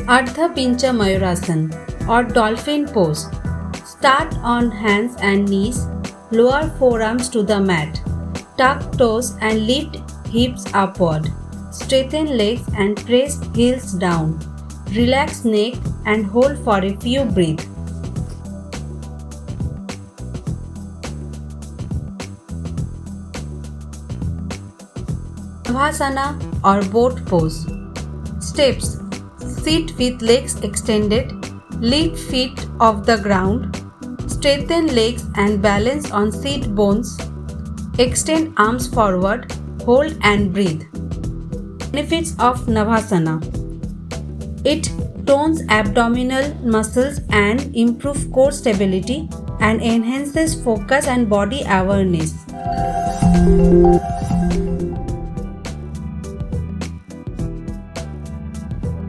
Ardha Pincha Mayurasana or Dolphin pose. Start on hands and knees, lower forearms to the mat. Tuck toes and lift hips upward. Straighten legs and press heels down. Relax neck and hold for a few breaths. Navasana or boat pose. Steps. Sit with legs extended. Lift feet off the ground. Straighten legs and balance on seat bones. Extend arms forward. Hold and breathe. Benefits of Navasana. It tones abdominal muscles and improves core stability and enhances focus and body awareness.